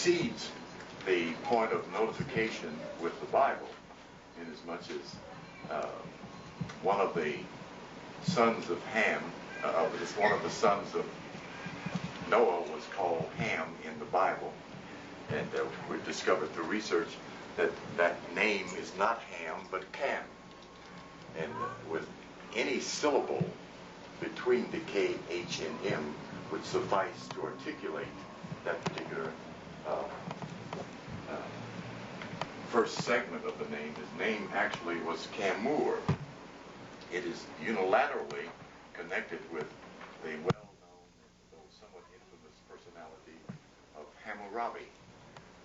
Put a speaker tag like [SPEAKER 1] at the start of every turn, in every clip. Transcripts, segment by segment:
[SPEAKER 1] exceeds the point of notification with the Bible, inasmuch as one of the sons of Ham, one of the sons of Noah was called Ham in the Bible, and we discovered through research that that name is not Ham but Cam, and with any syllable between the K, H, and M would suffice to articulate that particular first segment of the name. His name actually was Camur. It is unilaterally connected with the well-known, though somewhat infamous personality of Hammurabi,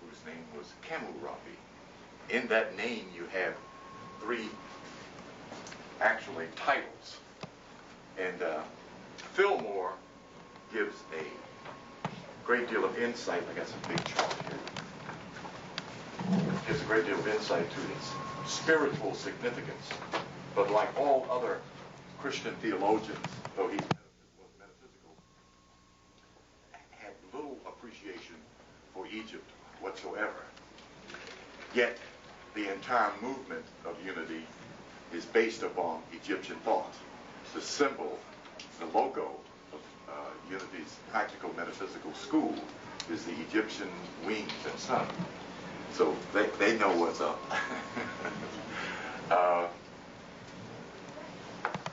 [SPEAKER 1] whose name was Kamurabi. In that name you have three actually titles. And Fillmore gives a great deal of insight. I got some big chalk here. Gives a great deal of insight to its spiritual significance. But like all other Christian theologians, though he was metaphysical, had little appreciation for Egypt whatsoever. Yet the entire movement of unity is based upon Egyptian thought. The symbol, the logo of Unity's practical metaphysical school is the Egyptian wings and sun. So they know what's up.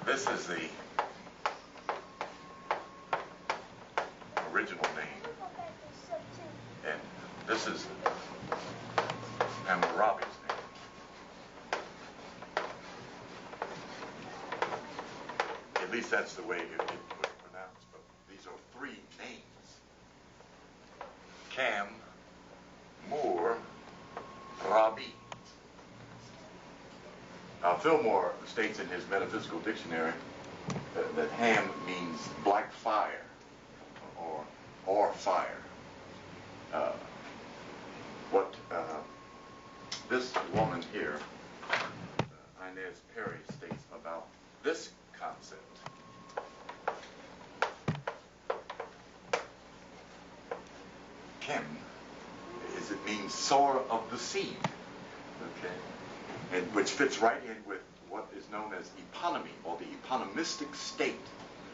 [SPEAKER 1] This is the original name, and this is Hammurabi's name. At least that's the way it was pronounced, but these are three names. Cam, Moore, Rabi. Fillmore states in his Metaphysical Dictionary that Ham means black fire or fire. What this woman here, Inez Perry, states about this concept. Chem is it means sower of the seed, okay, and which fits right in with what is known as eponymy, or the eponymistic state,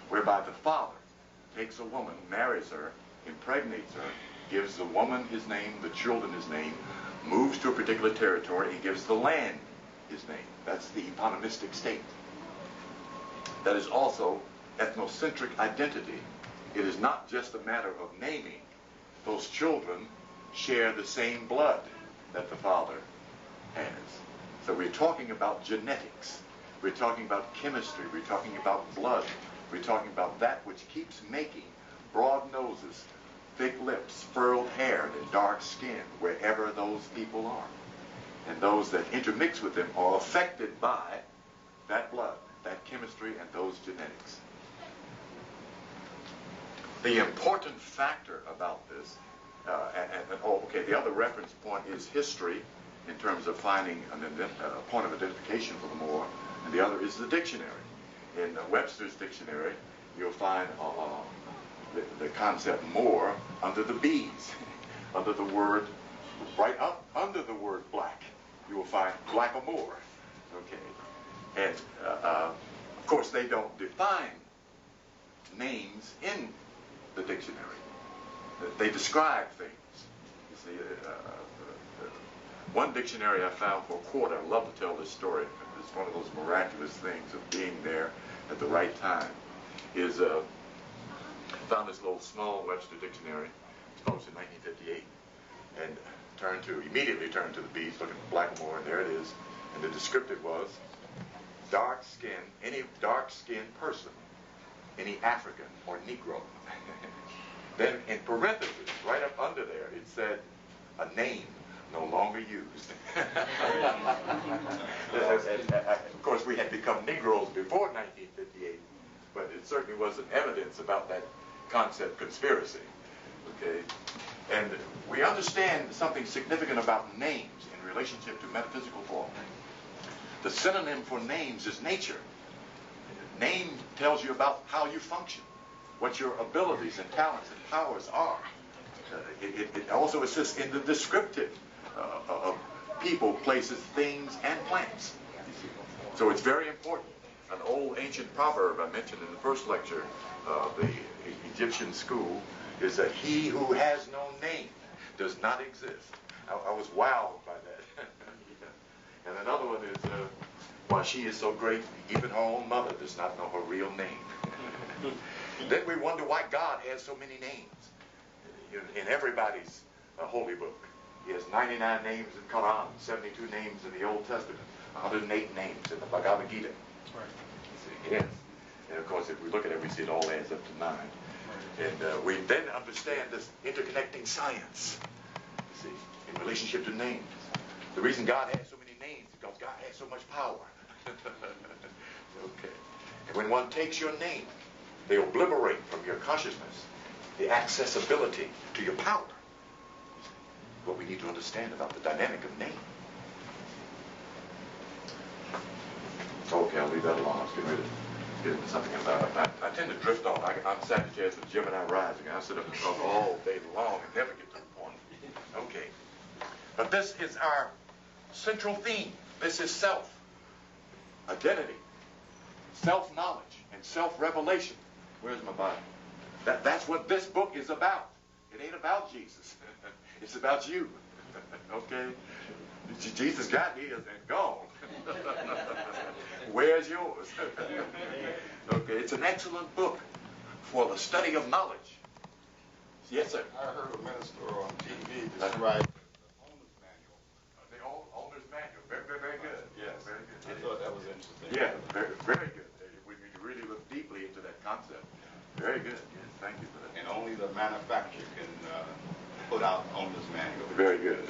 [SPEAKER 1] whereby the father takes a woman, marries her, impregnates her, gives the woman his name, the children his name, moves to a particular territory, and gives the land his name. That's the eponymistic state. That is also ethnocentric identity. It is not just a matter of naming. Those children share the same blood that the father has. So we're talking about genetics. We're talking about chemistry. We're talking about blood. We're talking about that which keeps making broad noses, thick lips, furrowed hair, and dark skin wherever those people are. And those that intermix with them are affected by that blood, that chemistry, and those genetics. The important factor about this, the other reference point is history in terms of finding a point of identification for the Moor, and the other is the dictionary. In Webster's dictionary, you'll find the concept Moor under the B's, under the word, right up under the word black, you will find blackamoor, okay? And of course they don't define names in the dictionary. They describe things. You see, one dictionary I found for a quarter, I love to tell this story, it's one of those miraculous things of being there at the right time, is found this little small Webster dictionary. It's published in 1958, and immediately turned to the B's, looking for blackamoor, and there it is. And the descriptive was dark skin, any dark-skinned person, any African or Negro. Then in parentheses, right up under there, it said a name no longer used. Of course, we had become Negroes before 1958, but it certainly wasn't evidence about that concept conspiracy. Okay, and we understand something significant about names in relationship to metaphysical thought. The synonym for names is nature. Name tells you about how you function, what your abilities and talents and powers are. It also assists in the descriptive of people, places, things, and plants. So it's very important. An old ancient proverb I mentioned in the first lecture of the Egyptian school is that he who has no name does not exist. I was wowed by that. And another one is, while she is so great, even her own mother does not know her real name. Then we wonder why God has so many names in everybody's holy book. He has 99 names in Quran, 72 names in the Old Testament, 108 names in the Bhagavad Gita.
[SPEAKER 2] Right.
[SPEAKER 1] Yes. And of course, if we look at it, we see it all adds up to 9. And we then understand this interconnecting science, you see, in relationship to names. The reason God has so many names is because God has so much power. Okay. And when one takes your name, they obliterate from your consciousness the accessibility to your power. What we need to understand about the dynamic of name. Okay, I'll leave that alone. I was getting ready to get into something about it. I tend to drift off. I'm Sagittarius with Gemini rising. I sit up and talk all day long and never get to the point. Okay. But this is our central theme. This is self. Identity. Self-knowledge and self-revelation. Where's my Bible? That's what this book is about. It ain't about Jesus. It's about you. Okay? Jesus got his and gone. Where's yours? Okay, it's an excellent book for the study of knowledge. Yes, sir.
[SPEAKER 3] I heard a minister on TV describe the owner's manual.
[SPEAKER 1] The owner's manual. Very, very, very good.
[SPEAKER 3] Yes.
[SPEAKER 1] Very good.
[SPEAKER 3] I thought that was interesting.
[SPEAKER 1] Yeah, very, very good. When you really look deeply into that concept. Very good. Yes, thank you for that.
[SPEAKER 3] And only the manufacturer can put out owner's manual.
[SPEAKER 1] Very good.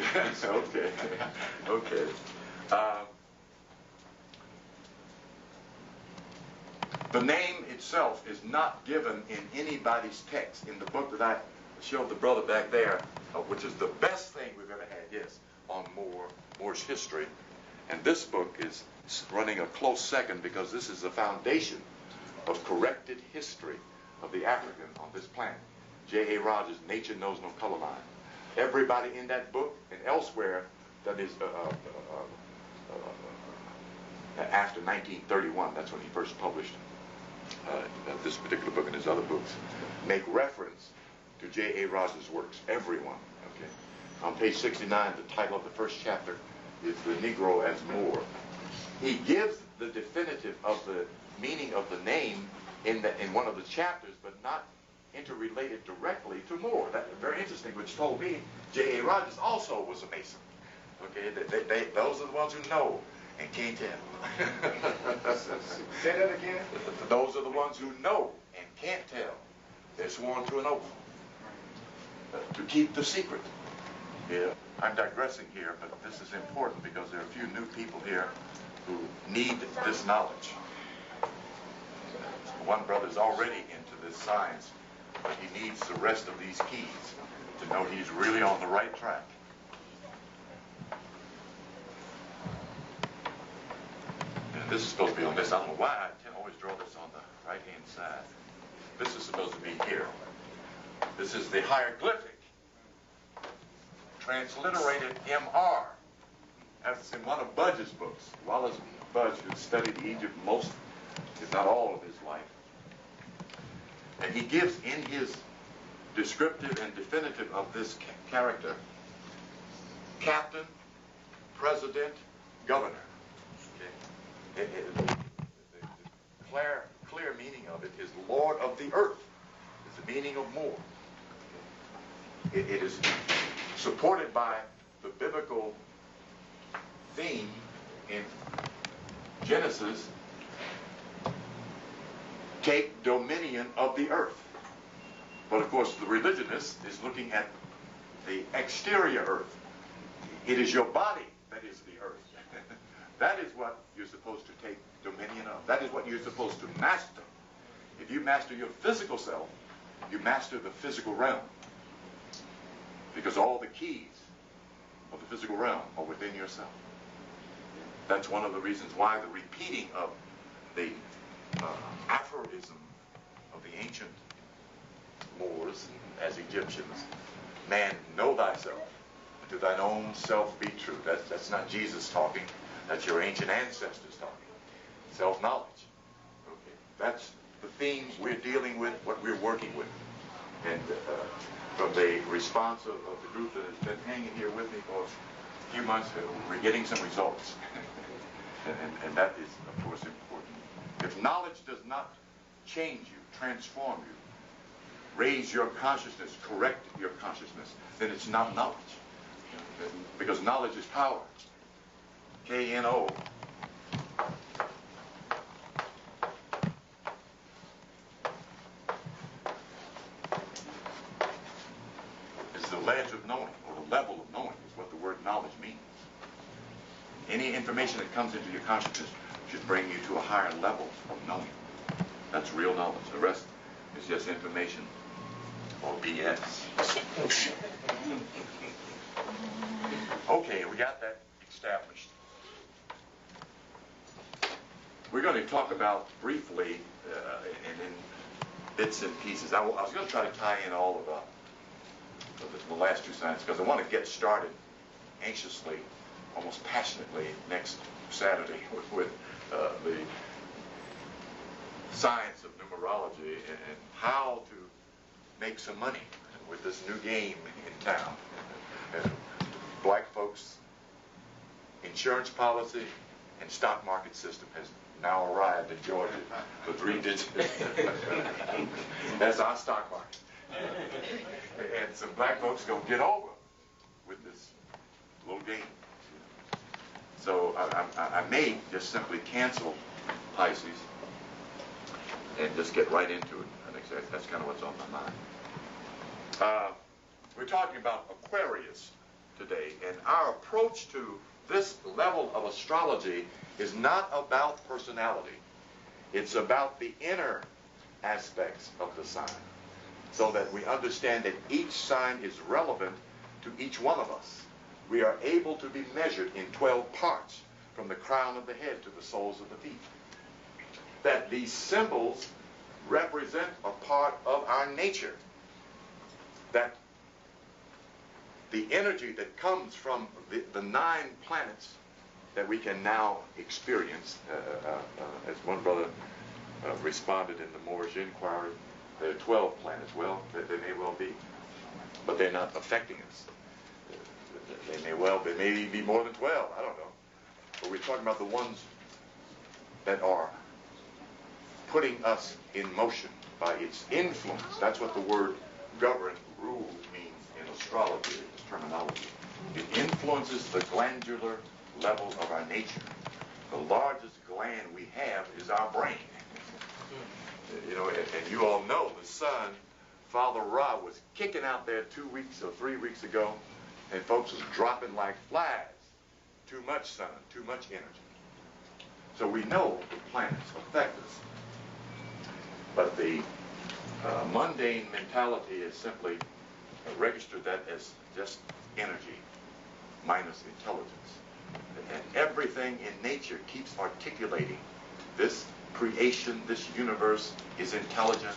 [SPEAKER 1] Okay. Okay. The name itself is not given in anybody's text. In the book that I showed the brother back there, which is the best thing we've ever had, yes, on Moore's history. And this book is running a close second because this is the foundation of corrected history of the African on this planet. J.A. Rogers' Nature Knows No Color Line. Everybody in that book and elsewhere that is after 1931, that's when he first published this particular book and his other books, make reference to J.A. Rogers' works. Everyone. Okay. On page 69, the title of the first chapter is The Negro as Moor. He gives the definitive of the meaning of the name in one of the chapters, but not interrelated directly to Moore. That's very interesting, which told me J.A. Rogers also was a Mason. Okay, those are the ones who know and can't tell.
[SPEAKER 3] Say that again?
[SPEAKER 1] Those are the ones who know and can't tell. They're sworn to an oath to keep the secret. Yeah, I'm digressing here, but this is important because there are a few new people here who need this knowledge. One brother's already into this science, but he needs the rest of these keys to know he's really on the right track. And this is supposed to be on this. I don't know why I always draw this on the right-hand side. This is supposed to be here. This is the hieroglyphic, transliterated MR. That's in one of Budge's books. Wallace Budge, who studied Egypt most, if not all of his life. And he gives in his descriptive and definitive of this character, captain, president, governor. Okay. The clear meaning of it is Lord of the earth. It's the meaning of Moor. Okay. It is supported by the biblical theme in Genesis, take dominion of the earth. But of course the religionist is looking at the exterior earth. It is your body that is the earth. That is what you're supposed to take dominion of. That is what you're supposed to master. If you master your physical self, you master the physical realm. Because all the keys of the physical realm are within yourself. That's one of the reasons why the repeating of the aphorism of the ancient Moors as Egyptians man, know thyself, and to thine own self be true. That's not Jesus talking. That's your ancient ancestors talking. Self-knowledge. Okay. That's the themes we're dealing with, what we're working with. And from the response of the group that has been hanging here with me for a few months, we're getting some results. and that is, of course, important. If knowledge does not change you, transform you, raise your consciousness, correct your consciousness, then it's not knowledge. Because knowledge is power. K-N-O. Is the ledge of knowing, or the level of knowing, is what the word knowledge means. Any information that comes into your consciousness should bring you to a higher level of knowing. That's real knowledge. The rest is just information or BS. Okay, we got that established. We're going to talk about briefly, and in bits and pieces. I was going to try to tie in all of the last two signs, because I want to get started anxiously, almost passionately, next Saturday with the science of numerology and how to make some money with this new game in town. Black folks' insurance policy and stock market system has now arrived in Georgia. The 3 digits. That's our stock market. And some black folks gonna get over with this little game. So I may just simply cancel Pisces and just get right into it. I think that's kind of what's on my mind. We're talking about Aquarius today, and our approach to this level of astrology is not about personality. It's about the inner aspects of the sign, so that we understand that each sign is relevant to each one of us. We are able to be measured in 12 parts, from the crown of the head to the soles of the feet. That these symbols represent a part of our nature. That the energy that comes from the 9 planets that we can now experience, as one brother responded in the Moorish inquiry, there are 12 planets. Well, they may well be, but they're not affecting us. They may be more than 12, I don't know. But we're talking about the ones that are putting us in motion by its influence. That's what the word govern, rule means in astrology, its terminology. It influences the glandular level of our nature. The largest gland we have is our brain. You know, and you all know the sun, Father Ra, was kicking out there 2 weeks or 3 weeks ago, and folks was dropping like flies. Too much sun, too much energy. So we know the planets affect us. But the mundane mentality is simply registered that as just energy minus intelligence. And everything in nature keeps articulating this creation, this universe is intelligent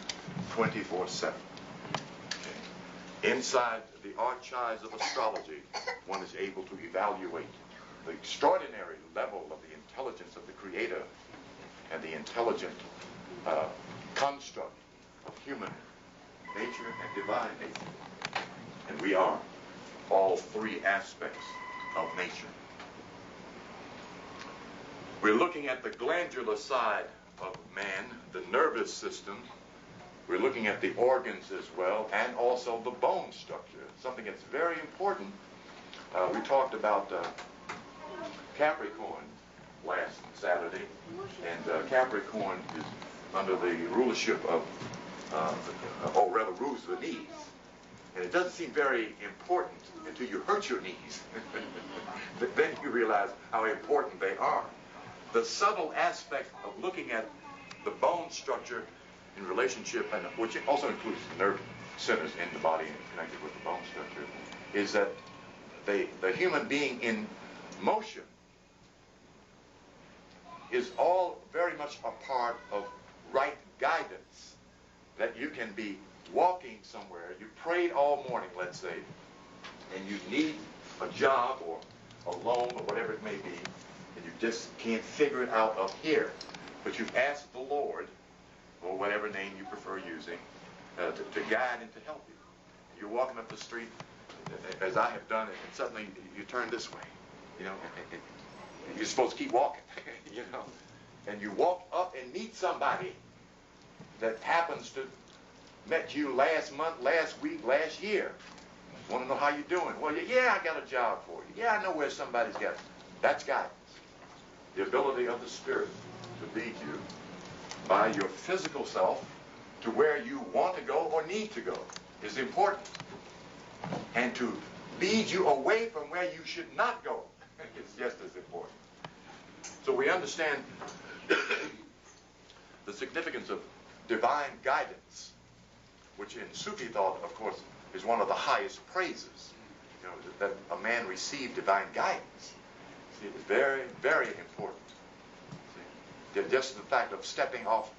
[SPEAKER 1] 24/7. Okay. Inside the archives of astrology, one is able to evaluate the extraordinary level of the intelligence of the Creator and the intelligent construct of human nature and divine nature. And we are all 3 aspects of nature. We're looking at the glandular side of man, the nervous system. We're looking at the organs as well, and also the bone structure, something that's very important. We talked about Capricorn last Saturday, and Capricorn is under the rulership of, or rather rules the knees. And it doesn't seem very important until you hurt your knees. But then you realize how important they are. The subtle aspect of looking at the bone structure in relationship, and which also includes nerve centers in the body and connected with the bone structure, is that the human being in motion is all very much a part of right guidance, that you can be walking somewhere, you prayed all morning, let's say, and you need a job or a loan or whatever it may be, and you just can't figure it out up here. But you've asked the Lord, or whatever name you prefer using, to guide and to help you. You're walking up the street, as I have done it, and suddenly you turn this way, you know, and you're supposed to keep walking, you know. And you walk up and meet somebody that happens to met you last month, last week, last year. Want to know how you're doing? Well, yeah, I got a job for you. Yeah, I know where somebody's got it. That's guidance. The ability of the Spirit to lead you by your physical self to where you want to go or need to go is important. And to lead you away from where you should not go is just as important. So we understand the significance of divine guidance, which in Sufi thought, of course, is one of the highest praises. You know, that a man receive divine guidance. See, it's very, very important. See, just the fact of stepping off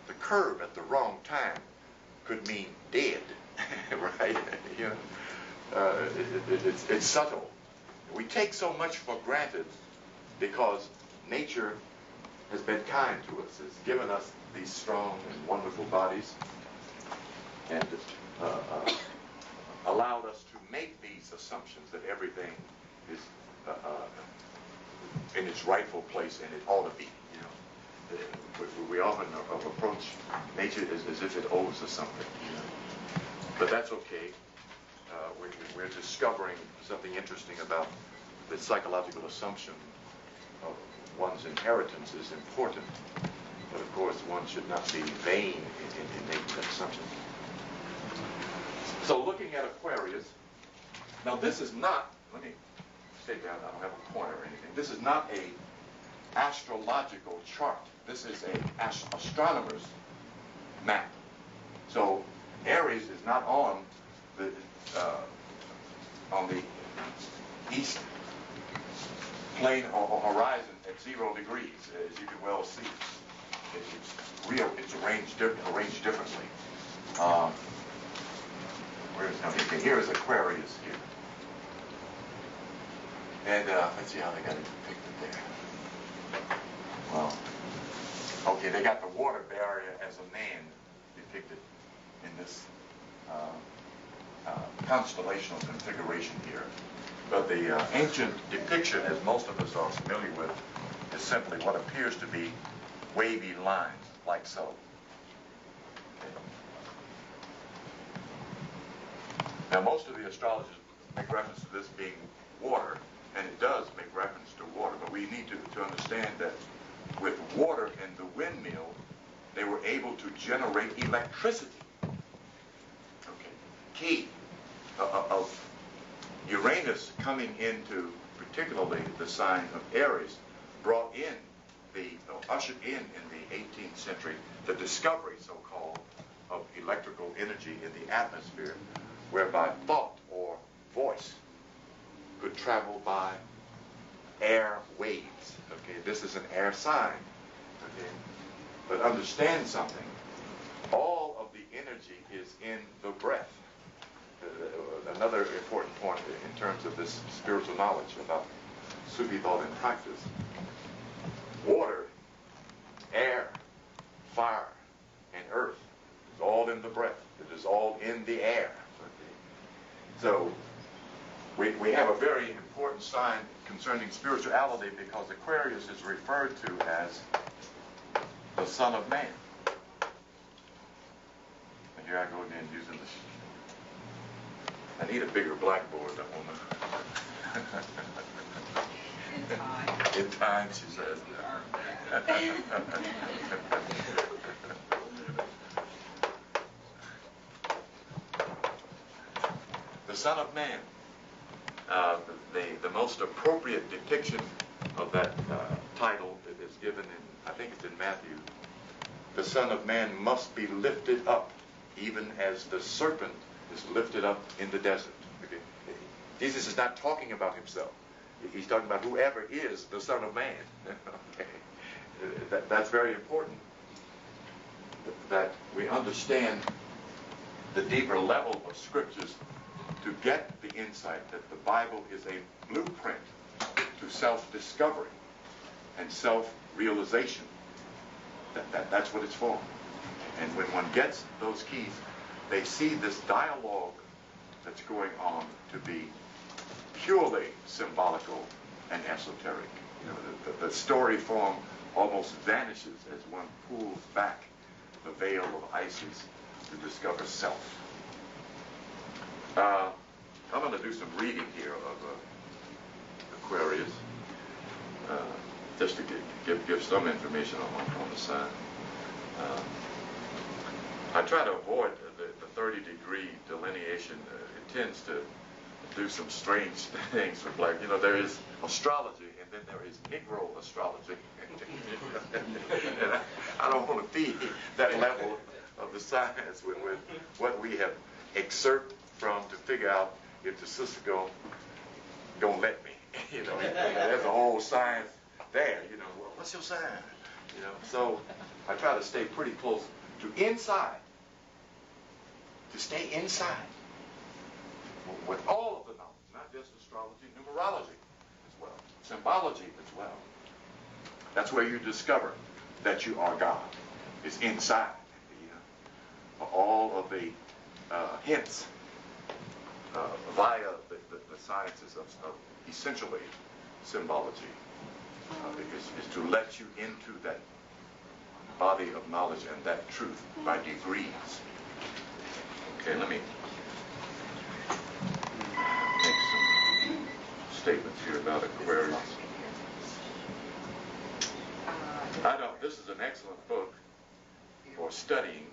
[SPEAKER 1] the curb at the wrong time could mean dead, right? You know, it's subtle. We take so much for granted because nature has been kind to us. It's given us these strong and wonderful bodies and allowed us to make these assumptions that everything is in its rightful place and it ought to be. You know, we often approach nature as if it owes us something. You know? But that's okay. We're discovering something interesting about the psychological assumption of one's inheritance is important. But of course, one should not be vain in making that assumption. So looking at Aquarius, now this is not, let me take down, I don't have a pointer or anything. This is not a astrological chart. This is a astronomer's map. So Aries is not on the east plane or horizon at 0 degrees, as you can well see. It's arranged differently. Okay, here is Aquarius here. And let's see how they got it depicted there. Well, okay, they got the water barrier as a man depicted in this constellational configuration here. But the ancient depiction, as most of us are familiar with, is simply what appears to be wavy lines, like so. Okay. Now, most of the astrologers make reference to this being water, and it does make reference to water, but we need to understand that with water and the windmill, they were able to generate electricity. Okay. Key of Uranus coming into particularly the sign of Aries brought in ushered in the 18th century the discovery, so-called, of electrical energy in the atmosphere, whereby thought or voice could travel by air waves. Okay, this is an air sign. Okay, but understand something. All of the energy is in the breath. Another important point in terms of this spiritual knowledge about Sufi thought and practice. Water, air, fire, and earth is all in the breath. It is all in the air. Okay? So we have a very important sign concerning spirituality because Aquarius is referred to as the Son of Man. And here I go again using this. I need a bigger blackboard, that woman.
[SPEAKER 2] In time.
[SPEAKER 1] In time, she says. The Son of Man. The most appropriate depiction of that title is given in, I think it's in Matthew. The Son of Man must be lifted up, even as the serpent is lifted up in the desert. Okay. Jesus is not talking about himself. He's talking about whoever is the Son of Man. Okay. That's very important, that we understand the deeper level of scriptures to get the insight that the Bible is a blueprint to self-discovery and self-realization. That's what it's for. And when one gets those keys, they see this dialogue that's going on to be purely symbolical and esoteric. You know, the story form almost vanishes as one pulls back the veil of Isis to discover self. I'm going to do some reading here of Aquarius, just to give some information on the sign. I try to avoid the 30-degree delineation. It tends to do some strange things for black. You know, there is astrology, and then there is Negro astrology. And I don't want to feed that level of the science with what we have excerpt from to figure out if the sister don't let me. You know, there's a whole science there. You know, well, what's your sign? You know, so I try to stay pretty close to inside. To stay inside with all of the knowledge, not just astrology, numerology as well, symbology as well. That's where you discover that you are God. It's inside. All of the hints via the sciences of essentially symbology is to let you into that body of knowledge and that truth by degrees. Okay, let me make some statements here about Aquarius. This is an excellent book for studying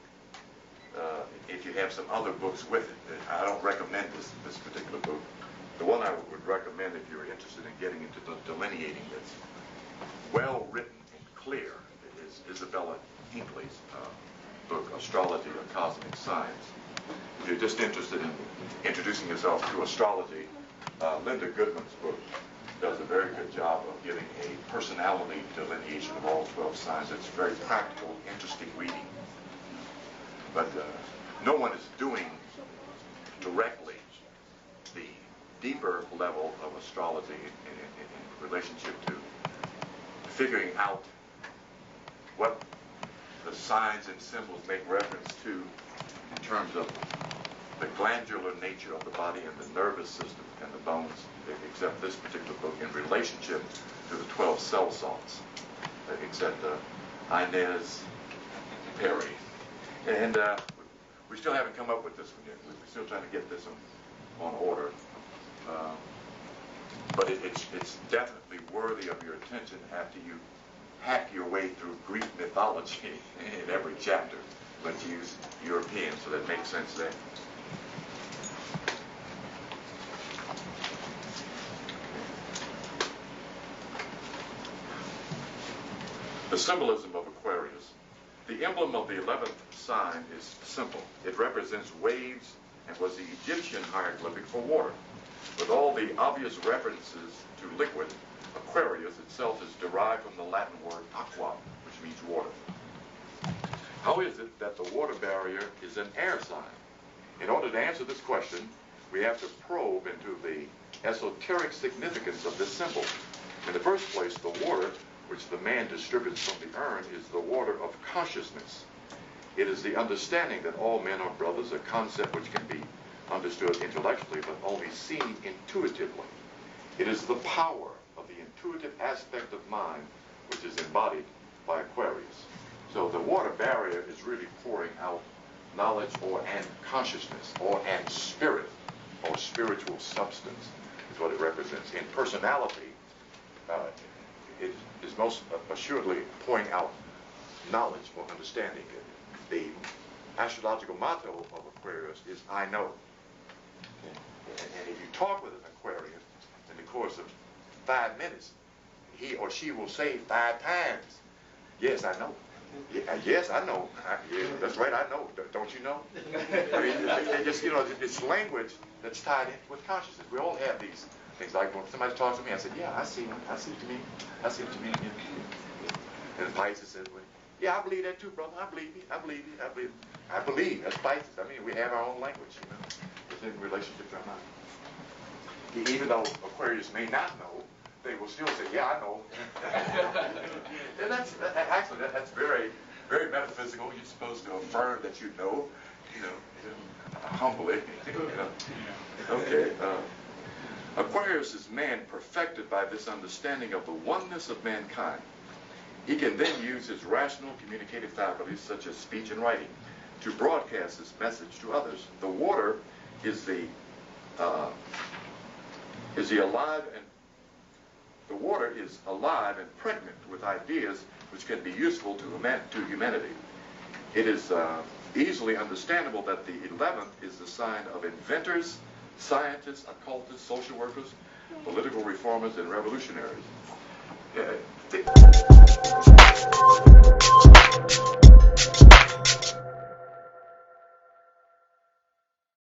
[SPEAKER 1] if you have some other books with it. I don't recommend this particular book. The one I would recommend if you're interested in getting into the delineating that's well written and clear is Isabella Hinckley's book, Astrology or Cosmic Science. If you're just interested in introducing yourself to astrology, Linda Goodman's book does a very good job of giving a personality delineation of all 12 signs. It's very practical, interesting reading. But no one is doing directly the deeper level of astrology in relationship to figuring out what the signs and symbols make reference to in terms of the glandular nature of the body and the nervous system and the bones, except this particular book in relationship to the 12 cell salts, except Inez Perry. And we still haven't come up with this one yet. We're still trying to get this on order. But it's definitely worthy of your attention after you hack your way through Greek mythology in every chapter, but use European, so that makes sense there. The symbolism of Aquarius. The emblem of the 11th sign is simple. It represents waves and was the Egyptian hieroglyphic for water. With all the obvious references to liquid, Aquarius itself is derived from the Latin word aqua, which means water. How is it that the water barrier is an air sign? In order to answer this question, we have to probe into the esoteric significance of this symbol. In the first place, the water which the man distributes from the urn is the water of consciousness. It is the understanding that all men are brothers, a concept which can be understood intellectually but only seen intuitively. It is the power of the intuitive aspect of mind which is embodied by Aquarius. So the water barrier is really pouring out knowledge and consciousness and spirit or spiritual substance is what it represents. In personality, it is most assuredly pouring out knowledge or understanding. The astrological motto of Aquarius is I know. And if you talk with an Aquarius in the course of 5 minutes, he or she will say 5 times, yes, I know. Yeah, yes, I know. Yeah, that's right, I know. Don't you know? I mean, they just, you know, it's language that's tied in with consciousness. We all have these things. Like when somebody talks to me, I said, yeah, I see what you mean. I see what you mean. And Pisces says, well, yeah, I believe that too, brother. I believe you. I believe you. I believe, that's Pisces. I mean, we have our own language, you know, within relationship to our mind. Even though Aquarius may not know, they will still say, yeah, I know. And that's very, very metaphysical. You're supposed to affirm that you know, humbly. Okay. Aquarius is man perfected by this understanding of the oneness of mankind. He can then use his rational communicative faculties, such as speech and writing, to broadcast his message to others. The water is the water is alive and pregnant with ideas which can be useful to humanity. It is easily understandable that the 11th is the sign of inventors, scientists, occultists, social workers, political reformers, and revolutionaries.